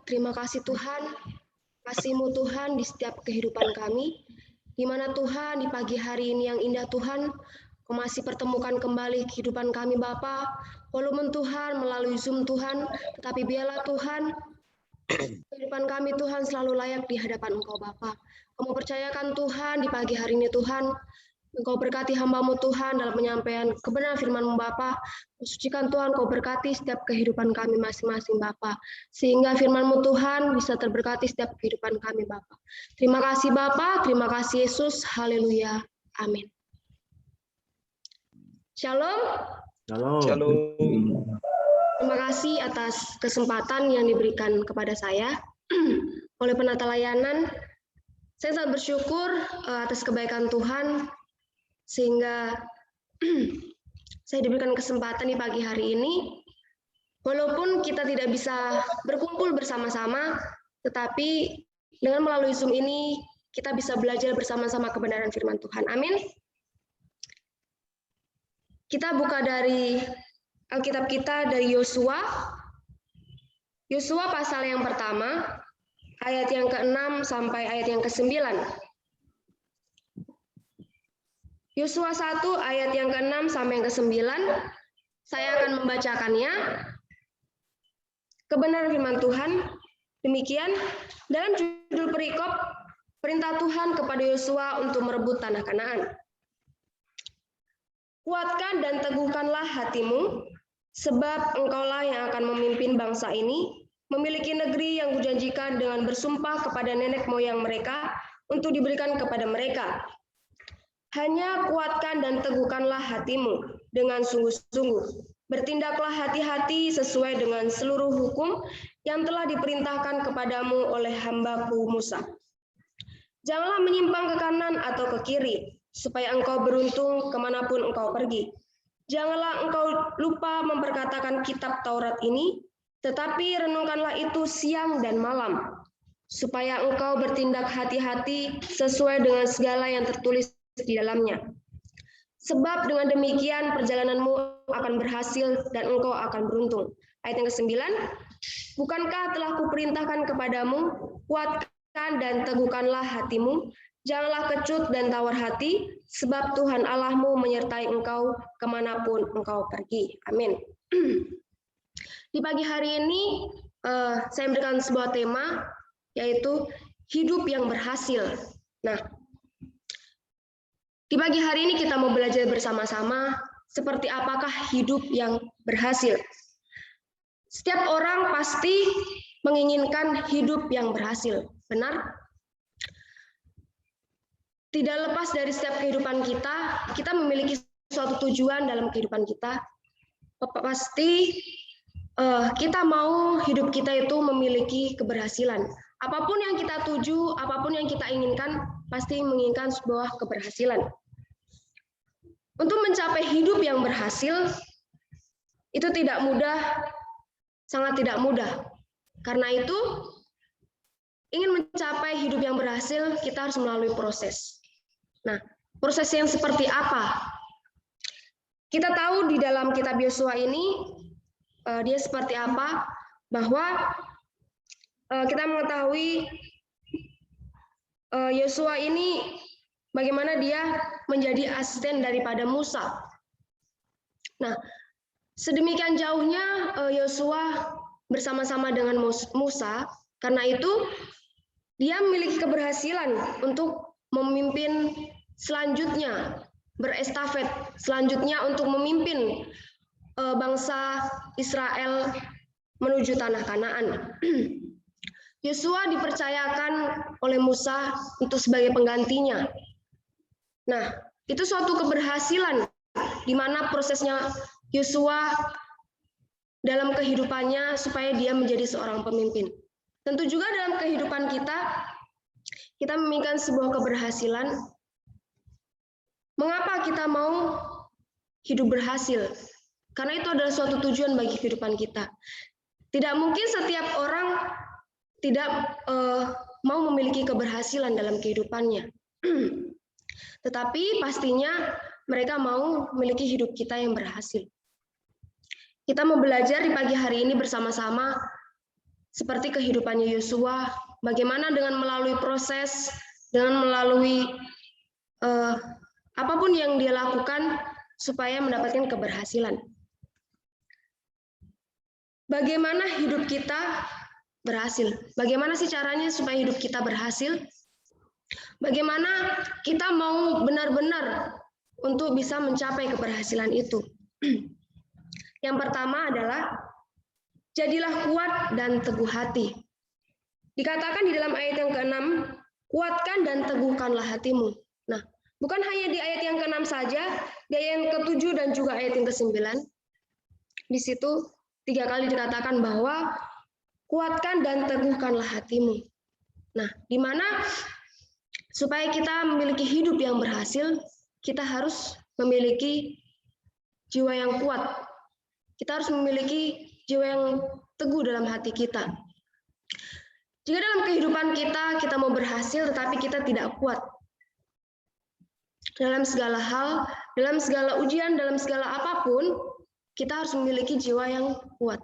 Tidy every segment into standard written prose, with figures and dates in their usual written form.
Terima kasih Tuhan, kasih-Mu Tuhan di setiap kehidupan kami, di mana Tuhan di pagi hari ini yang indah Tuhan, Kau masih pertemukan kembali kehidupan kami Bapa, walaupun Tuhan melalui Zoom Tuhan, tetapi biarlah Tuhan, kehidupan kami Tuhan selalu layak di hadapan Engkau Bapa. Kau percayakan Tuhan di pagi hari ini Tuhan, Engkau berkati hamba-Mu Tuhan dalam penyampaian kebenaran firman-Mu Bapa. Sucikan Tuhan, Kau berkati setiap kehidupan kami masing-masing Bapa. Sehingga firman-Mu Tuhan bisa terberkati setiap kehidupan kami Bapa. Terima kasih Bapa, terima kasih Yesus. Haleluya. Amin. Shalom. Shalom. Terima kasih atas kesempatan yang diberikan kepada saya oleh penata layanan. Saya sangat bersyukur atas kebaikan Tuhan, sehingga saya diberikan kesempatan di pagi hari ini. Walaupun kita tidak bisa berkumpul bersama-sama, tetapi dengan melalui Zoom ini, kita bisa belajar bersama-sama kebenaran firman Tuhan. Amin. Kita buka dari Alkitab kita dari Yosua. Yosua pasal yang pertama, ayat yang ke-6 sampai ayat yang ke-9. Yosua 1 ayat yang ke-6 sampai yang ke-9, saya akan membacakannya. Kebenaran firman Tuhan, demikian, dalam judul perikop, perintah Tuhan kepada Yosua untuk merebut tanah Kanaan. Kuatkan dan teguhkanlah hatimu, sebab engkaulah yang akan memimpin bangsa ini, memiliki negeri yang kujanjikan dengan bersumpah kepada nenek moyang mereka, untuk diberikan kepada mereka. Hanya kuatkan dan teguhkanlah hatimu dengan sungguh-sungguh. Bertindaklah hati-hati sesuai dengan seluruh hukum yang telah diperintahkan kepadamu oleh hamba-Ku Musa. Janganlah menyimpang ke kanan atau ke kiri, supaya engkau beruntung kemanapun engkau pergi. Janganlah engkau lupa memperkatakan kitab Taurat ini, tetapi renungkanlah itu siang dan malam, supaya engkau bertindak hati-hati sesuai dengan segala yang tertulis di dalamnya. Sebab dengan demikian perjalananmu akan berhasil dan engkau akan beruntung. Ayat yang ke-9, bukankah telah kuperintahkan kepadamu, kuatkan dan teguhkanlah hatimu, janganlah kecut dan tawar hati, sebab Tuhan Allahmu menyertai engkau kemanapun engkau pergi. Amin. Di pagi hari ini saya memberikan sebuah tema, yaitu hidup yang berhasil. Nah, di pagi hari ini kita mau belajar bersama-sama seperti apakah hidup yang berhasil. Setiap orang pasti menginginkan hidup yang berhasil, benar? Tidak lepas dari setiap kehidupan kita memiliki suatu tujuan dalam kehidupan kita. Pasti kita mau hidup kita itu memiliki keberhasilan. Apapun yang kita tuju, apapun yang kita inginkan, pasti menginginkan sebuah keberhasilan. Untuk mencapai hidup yang berhasil, itu tidak mudah, sangat tidak mudah. Karena itu, ingin mencapai hidup yang berhasil, kita harus melalui proses. Nah, proses yang seperti apa? Kita tahu di dalam kitab Yosua ini, dia seperti apa, bahwa kita mengetahui Yosua ini bagaimana dia menjadi asisten daripada Musa. Nah, sedemikian jauhnya Yosua bersama-sama dengan Musa, karena itu dia memiliki keberhasilan untuk memimpin selanjutnya, berestafet selanjutnya untuk memimpin bangsa Israel menuju tanah Kanaan. Yosua dipercayakan oleh Musa untuk sebagai penggantinya. Nah, itu suatu keberhasilan di mana prosesnya Yosua dalam kehidupannya supaya dia menjadi seorang pemimpin. Tentu juga dalam kehidupan kita menginginkan sebuah keberhasilan. Mengapa kita mau hidup berhasil? Karena itu adalah suatu tujuan bagi kehidupan kita. Tidak mungkin setiap orang tidak mau memiliki keberhasilan dalam kehidupannya. Tetapi pastinya mereka mau memiliki hidup kita yang berhasil. Kita mau belajar di pagi hari ini bersama-sama seperti kehidupannya Yosua, bagaimana dengan melalui proses, dengan melalui apapun yang dia lakukan supaya mendapatkan keberhasilan. Bagaimana hidup kita berhasil? Bagaimana sih caranya supaya hidup kita berhasil? Bagaimana kita mau benar-benar untuk bisa mencapai keberhasilan itu? Yang pertama adalah jadilah kuat dan teguh hati. Dikatakan di dalam ayat yang ke-6, kuatkan dan teguhkanlah hatimu. Nah, bukan hanya di ayat yang ke-6 saja, di ayat yang ke-7 dan juga ayat yang ke-9, di situ 3 kali dikatakan bahwa kuatkan dan teguhkanlah hatimu. Nah, di mana supaya kita memiliki hidup yang berhasil, kita harus memiliki jiwa yang kuat. Kita harus memiliki jiwa yang teguh dalam hati kita. Jika dalam kehidupan kita mau berhasil tetapi kita tidak kuat dalam segala hal, dalam segala ujian, dalam segala apapun, kita harus memiliki jiwa yang kuat.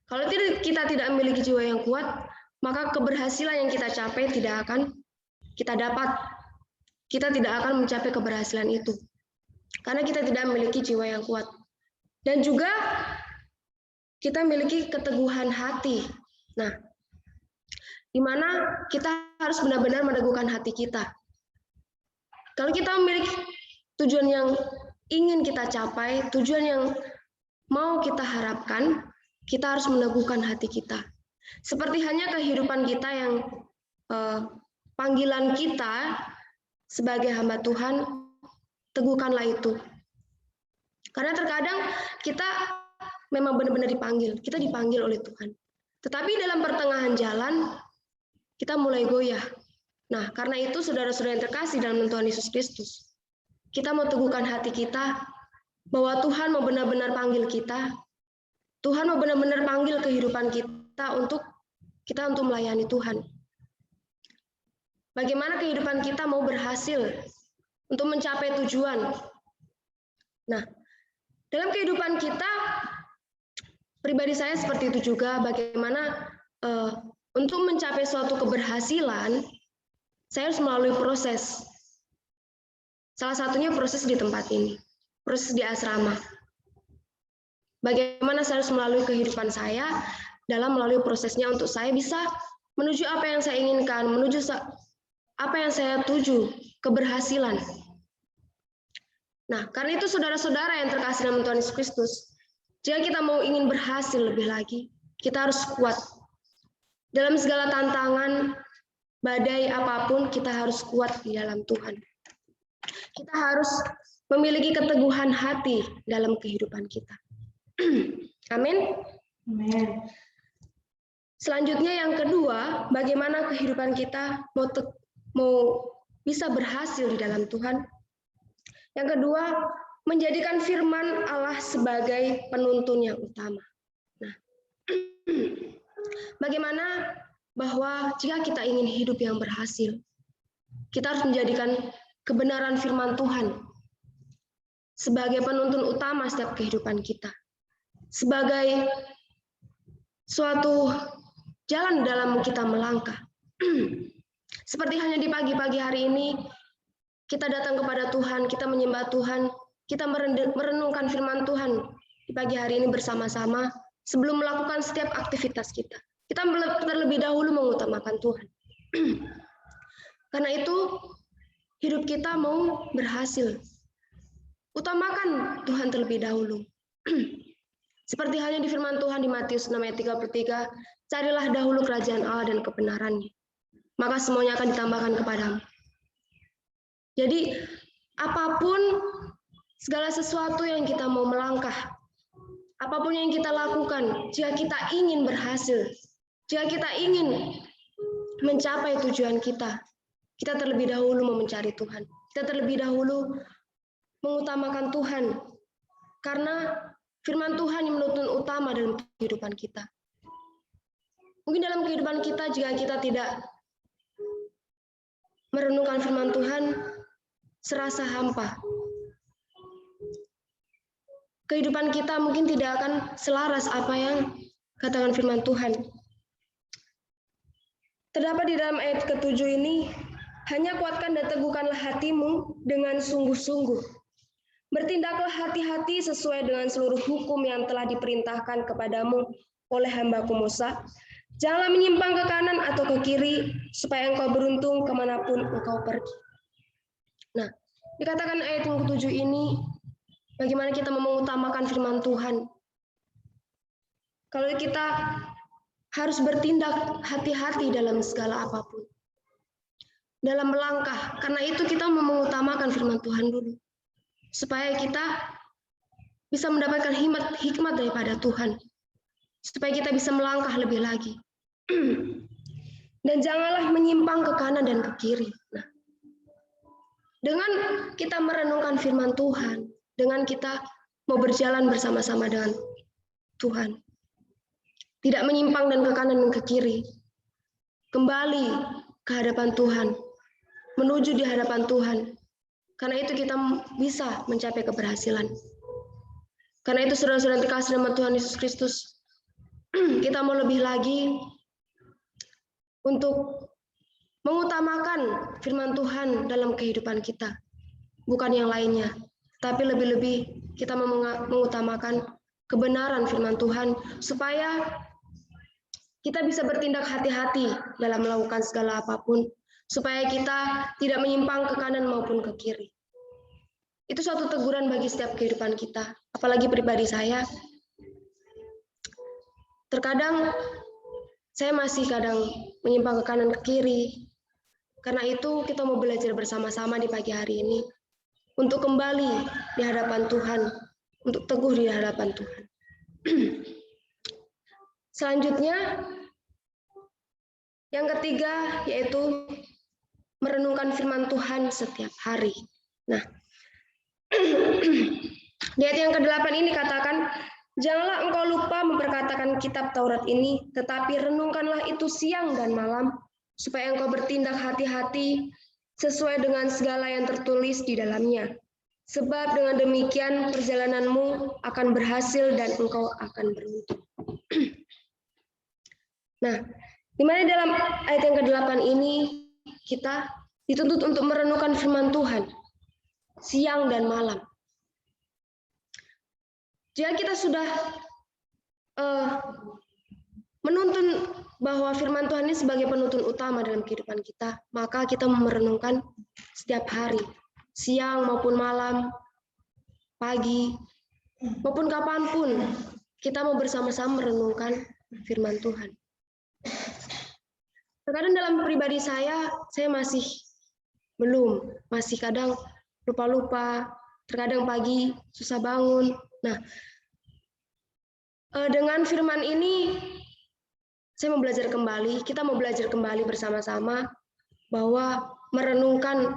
Kalau kita tidak memiliki jiwa yang kuat, maka keberhasilan yang kita capai tidak akan kita dapat. Kita tidak akan mencapai keberhasilan itu. Karena kita tidak memiliki jiwa yang kuat. Dan juga kita memiliki keteguhan hati. Nah, di mana kita harus benar-benar meneguhkan hati kita. Kalau kita memiliki tujuan yang ingin kita capai, tujuan yang mau kita harapkan, kita harus meneguhkan hati kita. Seperti hanya kehidupan kita yang panggilan kita sebagai hamba Tuhan, teguhkanlah itu. Karena terkadang kita memang benar-benar dipanggil, kita dipanggil oleh Tuhan. Tetapi dalam pertengahan jalan, kita mulai goyah. Nah, karena itu saudara-saudara yang terkasih dalam Tuhan Yesus Kristus, kita mau teguhkan hati kita bahwa Tuhan mau benar-benar panggil kita. Tuhan mau benar-benar panggil kehidupan kita untuk melayani Tuhan. Bagaimana kehidupan kita mau berhasil untuk mencapai tujuan. Nah, dalam kehidupan kita, pribadi saya seperti itu juga, bagaimana untuk mencapai suatu keberhasilan, saya harus melalui proses. Salah satunya proses di tempat ini, proses di asrama. Bagaimana saya harus melalui kehidupan saya dalam melalui prosesnya untuk saya bisa menuju apa yang saya inginkan, menuju apa yang saya tuju, keberhasilan. Nah, karena itu saudara-saudara yang terkasih dalam Tuhan Yesus Kristus, jika kita mau ingin berhasil lebih lagi, kita harus kuat. Dalam segala tantangan, badai apapun, kita harus kuat di dalam Tuhan. Kita harus memiliki keteguhan hati dalam kehidupan kita. Amin. Amin. Selanjutnya yang kedua, bagaimana kehidupan kita mau bisa berhasil di dalam Tuhan. Yang kedua, menjadikan firman Allah sebagai penuntun yang utama. Nah, bagaimana bahwa jika kita ingin hidup yang berhasil, kita harus menjadikan kebenaran firman Tuhan sebagai penuntun utama setiap kehidupan kita. Sebagai suatu jalan dalam kita melangkah. Seperti hanya di pagi-pagi hari ini, kita datang kepada Tuhan, kita menyembah Tuhan, kita merenungkan firman Tuhan di pagi hari ini bersama-sama sebelum melakukan setiap aktivitas kita. Kita terlebih dahulu mengutamakan Tuhan. Karena itu, hidup kita mau berhasil. Utamakan Tuhan terlebih dahulu. Seperti halnya di firman Tuhan di Matius 6 ayat 33, carilah dahulu kerajaan Allah dan kebenarannya, maka semuanya akan ditambahkan kepadamu. Jadi, apapun segala sesuatu yang kita mau melangkah, apapun yang kita lakukan, jika kita ingin berhasil, jika kita ingin mencapai tujuan kita terlebih dahulu mau mencari Tuhan. Kita terlebih dahulu mengutamakan Tuhan. Karena firman Tuhan yang menuntun utama dalam kehidupan kita. Mungkin dalam kehidupan kita, jika kita tidak merenungkan firman Tuhan, serasa hampa. Kehidupan kita mungkin tidak akan selaras apa yang katakan firman Tuhan. Terdapat di dalam ayat ke-7 ini, hanya kuatkan dan teguhkanlah hatimu dengan sungguh-sungguh. Bertindaklah hati-hati sesuai dengan seluruh hukum yang telah diperintahkan kepadamu oleh hambaku Musa. Janganlah menyimpang ke kanan atau ke kiri, supaya engkau beruntung kemanapun engkau pergi. Nah, dikatakan ayat yang ke-7 ini, bagaimana kita mengutamakan firman Tuhan. Kalau kita harus bertindak hati-hati dalam segala apapun. Dalam melangkah, karena itu kita mengutamakan firman Tuhan dulu. Supaya kita bisa mendapatkan hikmat daripada Tuhan. Supaya kita bisa melangkah lebih lagi. Dan janganlah menyimpang ke kanan dan ke kiri. Nah, dengan kita merenungkan firman Tuhan, dengan kita mau berjalan bersama-sama dengan Tuhan, tidak menyimpang dan ke kanan dan ke kiri, kembali ke hadapan Tuhan, menuju di hadapan Tuhan. Karena itu kita bisa mencapai keberhasilan. Karena itu saudara-saudara terkasih dalam Tuhan Yesus Kristus, kita mau lebih lagi untuk mengutamakan firman Tuhan dalam kehidupan kita. Bukan yang lainnya, tapi lebih-lebih kita mengutamakan kebenaran firman Tuhan, supaya kita bisa bertindak hati-hati dalam melakukan segala apapun, supaya kita tidak menyimpang ke kanan maupun ke kiri. Itu suatu teguran bagi setiap kehidupan kita, apalagi pribadi saya. Terkadang saya masih kadang menyimpang ke kanan ke kiri. Karena itu kita mau belajar bersama-sama di pagi hari ini untuk kembali di hadapan Tuhan, untuk teguh di hadapan Tuhan. Selanjutnya, yang ketiga yaitu merenungkan firman Tuhan setiap hari. Nah, di ayat yang ke-8 ini katakan, janganlah engkau lupa memperkatakan kitab Taurat ini, tetapi renungkanlah itu siang dan malam, supaya engkau bertindak hati-hati sesuai dengan segala yang tertulis di dalamnya. Sebab dengan demikian perjalananmu akan berhasil dan engkau akan beruntung. Nah, di mana dalam ayat yang ke-8 ini kita dituntut untuk merenungkan firman Tuhan siang dan malam. Jika kita sudah menuntun bahwa firman Tuhan ini sebagai penuntun utama dalam kehidupan kita, maka kita merenungkan setiap hari, siang maupun malam, pagi, maupun kapanpun, kita mau bersama-sama merenungkan firman Tuhan. Terkadang dalam pribadi saya masih kadang lupa-lupa, terkadang pagi susah bangun. Nah, dengan firman ini, saya mau belajar kembali, kita mau belajar kembali bersama-sama bahwa merenungkan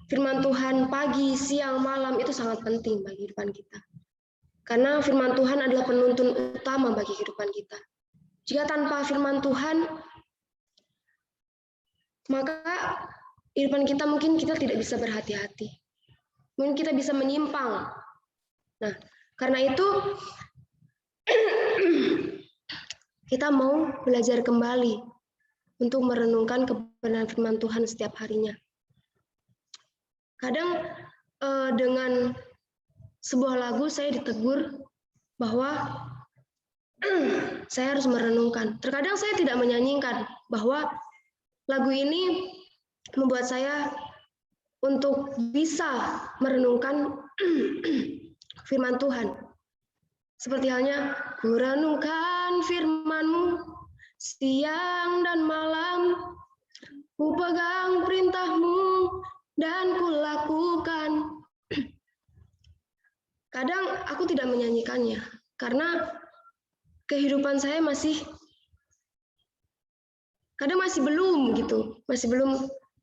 firman Tuhan pagi, siang, malam itu sangat penting bagi kehidupan kita. Karena firman Tuhan adalah penuntun utama bagi kehidupan kita. Jika tanpa firman Tuhan, maka kehidupan kita mungkin kita tidak bisa berhati-hati. Mungkin kita bisa menyimpang. Nah, karena itu kita mau belajar kembali untuk merenungkan kebenaran firman Tuhan setiap harinya. Kadang dengan sebuah lagu saya ditegur bahwa saya harus merenungkan. Terkadang saya tidak menyanyikan bahwa lagu ini membuat saya untuk bisa merenungkan firman Tuhan. Seperti halnya, ku renungkan firman-Mu siang dan malam, ku pegang perintah-Mu dan ku lakukan. Kadang aku tidak menyanyikannya, karena kehidupan saya kadang masih belum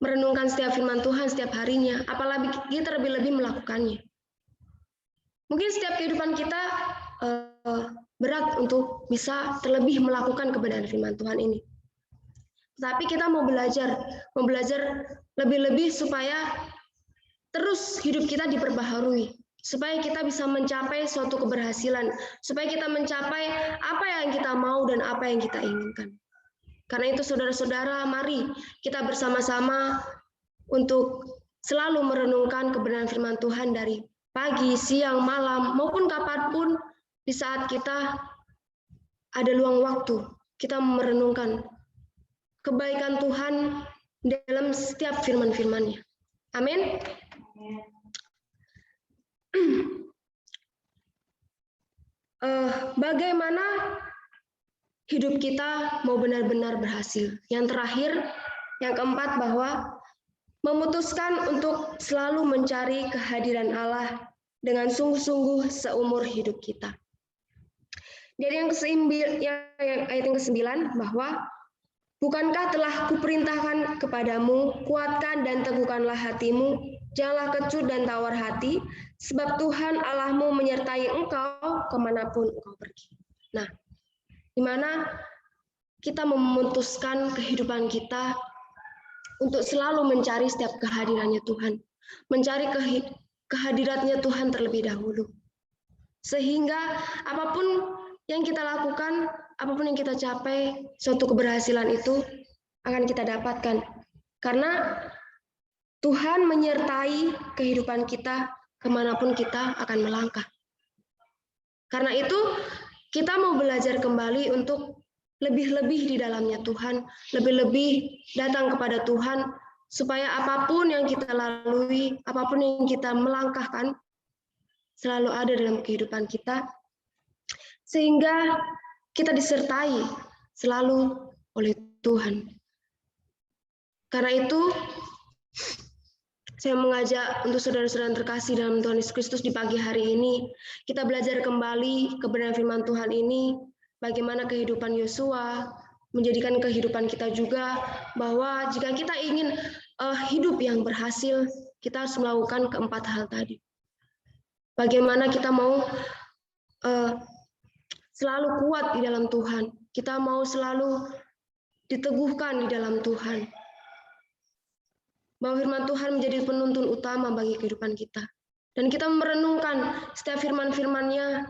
merenungkan setiap firman Tuhan setiap harinya, apalagi kita lebih-lebih melakukannya. Mungkin setiap kehidupan kita berat untuk bisa terlebih melakukan kebenaran firman Tuhan ini. Tapi kita mau belajar lebih-lebih supaya terus hidup kita diperbaharui, supaya kita bisa mencapai suatu keberhasilan, supaya kita mencapai apa yang kita mau dan apa yang kita inginkan. Karena itu saudara-saudara, mari kita bersama-sama untuk selalu merenungkan kebenaran firman Tuhan dari pagi, siang, malam, maupun kapanpun di saat kita ada luang waktu. Kita merenungkan kebaikan Tuhan dalam setiap firman-firman-Nya. Amin. Bagaimana hidup kita mau benar-benar berhasil? Yang terakhir, yang keempat, bahwa memutuskan untuk selalu mencari kehadiran Allah dengan sungguh-sungguh seumur hidup kita. Dari yang ayat yang ke-9, bahwa bukankah telah kuperintahkan kepadamu, kuatkan dan teguhkanlah hatimu, janganlah kecut dan tawar hati, sebab Tuhan Allahmu menyertai engkau kemanapun engkau pergi. Nah, di mana kita memutuskan kehidupan kita untuk selalu mencari setiap kehadirannya Tuhan, mencari kehadiratnya Tuhan terlebih dahulu. Sehingga apapun yang kita lakukan, apapun yang kita capai, suatu keberhasilan itu akan kita dapatkan. Karena Tuhan menyertai kehidupan kita kemanapun kita akan melangkah. Karena itu kita mau belajar kembali untuk lebih-lebih di dalamnya Tuhan, lebih-lebih datang kepada Tuhan, supaya apapun yang kita lalui, apapun yang kita melangkahkan, selalu ada dalam kehidupan kita, sehingga kita disertai selalu oleh Tuhan. Karena itu, saya mengajak untuk saudara-saudara yang terkasih dalam Tuhan Yesus Kristus di pagi hari ini, kita belajar kembali kebenaran firman Tuhan ini, bagaimana kehidupan Yosua menjadikan kehidupan kita juga, bahwa jika kita ingin hidup yang berhasil, kita harus melakukan keempat hal tadi. Bagaimana kita mau selalu kuat di dalam Tuhan, kita mau selalu diteguhkan di dalam Tuhan, bahwa firman Tuhan menjadi penuntun utama bagi kehidupan kita. Dan kita merenungkan setiap firman-firman-Nya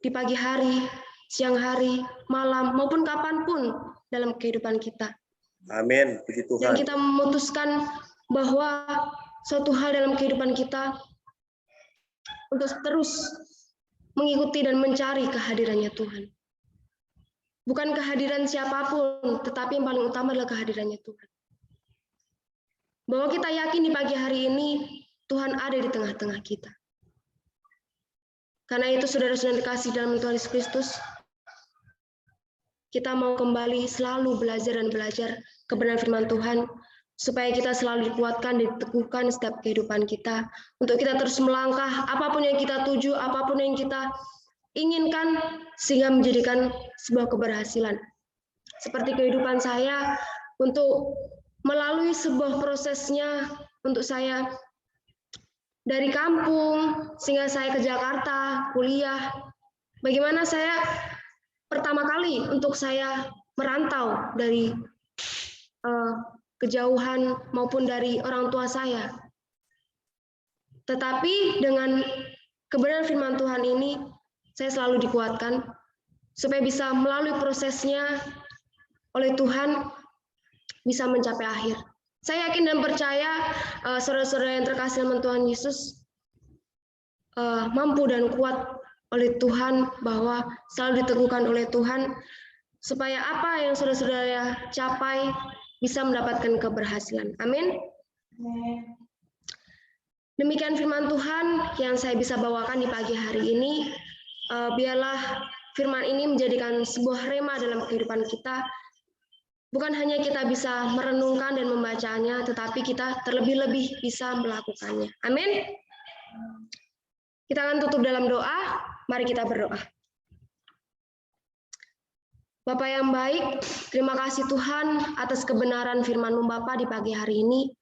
di pagi hari, siang hari, malam, maupun kapanpun dalam kehidupan kita. Amin. Puji Tuhan. Dan kita memutuskan bahwa suatu hal dalam kehidupan kita untuk terus mengikuti dan mencari kehadirannya Tuhan. Bukan kehadiran siapapun, tetapi yang paling utama adalah kehadirannya Tuhan. Bahwa kita yakin di pagi hari ini Tuhan ada di tengah-tengah kita. Karena itu saudara-saudara dikasih dalam Tuhan Yesus Kristus, kita mau kembali selalu belajar dan belajar kebenaran firman Tuhan, supaya kita selalu dikuatkan dan diteguhkan setiap kehidupan kita, untuk kita terus melangkah apapun yang kita tuju, apapun yang kita inginkan, sehingga menjadikan sebuah keberhasilan. Seperti kehidupan saya, untuk melalui sebuah prosesnya, untuk saya dari kampung sehingga saya ke Jakarta kuliah, bagaimana saya pertama kali untuk saya merantau dari kejauhan maupun dari orang tua saya. Tetapi dengan kebenaran firman Tuhan ini, saya selalu dikuatkan supaya bisa melalui prosesnya oleh Tuhan bisa mencapai akhir. Saya yakin dan percaya saudara-saudara yang terkasih dalam Tuhan Yesus mampu dan kuat oleh Tuhan, bahwa selalu diteguhkan oleh Tuhan, supaya apa yang saudara-saudara capai bisa mendapatkan keberhasilan. Amin. Demikian firman Tuhan yang saya bisa bawakan di pagi hari ini. Biarlah firman ini menjadikan sebuah rema dalam kehidupan kita. Bukan hanya kita bisa merenungkan dan membacanya, tetapi kita terlebih-lebih bisa melakukannya. Amin. Kita akan tutup dalam doa. Mari kita berdoa. Bapak yang baik, terima kasih Tuhan atas kebenaran firman-Mu Bapa di pagi hari ini.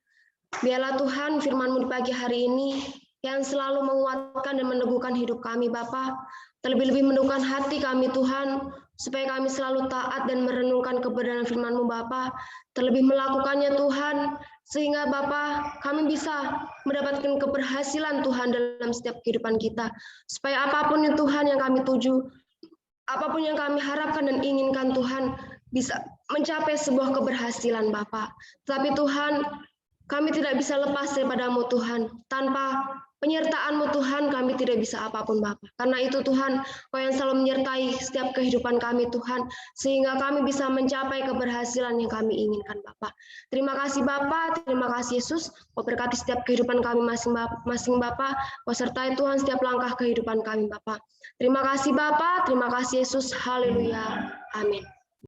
Biarlah Tuhan firman-Mu di pagi hari ini yang selalu menguatkan dan meneguhkan hidup kami Bapa, terlebih-lebih meneguhkan hati kami Tuhan, supaya kami selalu taat dan merenungkan kebenaran firman-Mu Bapa, terlebih melakukannya Tuhan, sehingga Bapa kami bisa mendapatkan keberhasilan Tuhan dalam setiap kehidupan kita, supaya apapun yang Tuhan yang kami tuju, apapun yang kami harapkan dan inginkan Tuhan, bisa mencapai sebuah keberhasilan Bapa. Tapi Tuhan, kami tidak bisa lepas daripadamu Tuhan. Tanpa penyertaan-Mu Tuhan, kami tidak bisa apapun Bapa. Karena itu Tuhan, Kau yang selalu menyertai setiap kehidupan kami Tuhan, sehingga kami bisa mencapai keberhasilan yang kami inginkan Bapa. Terima kasih Bapa, terima kasih Yesus. Kau berkati setiap kehidupan kami masing-masing Bapa. Kau sertai Tuhan setiap langkah kehidupan kami Bapa. Terima kasih Bapa, terima kasih Yesus. Haleluya. Amin.